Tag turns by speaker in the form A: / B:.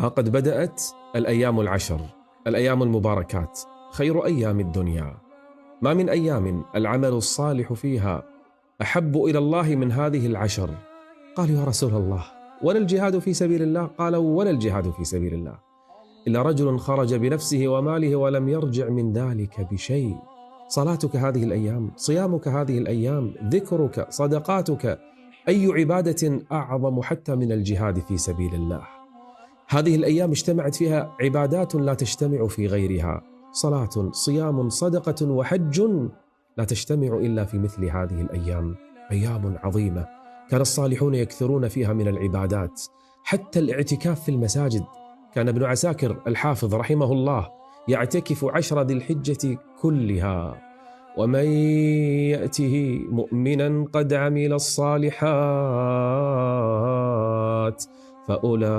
A: ها قد بدأت الأيام العشر، الأيام المباركات، خير أيام الدنيا. ما من أيام العمل الصالح فيها أحب إلى الله من هذه العشر. قالوا يا رسول الله ولا الجهاد في سبيل الله؟ قالوا ولا الجهاد في سبيل الله إلا رجل خرج بنفسه وماله ولم يرجع من ذلك بشيء. صلاتك هذه الأيام، صيامك هذه الأيام، ذكرك، صدقاتك، أي عبادة أعظم حتى من الجهاد في سبيل الله؟ هذه الأيام اجتمعت فيها عبادات لا تجتمع في غيرها، صلاة، صيام، صدقة، وحج، لا تجتمع إلا في مثل هذه الأيام. أيام عظيمة كان الصالحون يكثرون فيها من العبادات، حتى الاعتكاف في المساجد. كان ابن عساكر الحافظ رحمه الله يعتكف 10 ذي الحجة كلها. ومن يأته مؤمنا قد عمل الصالحات فأولئك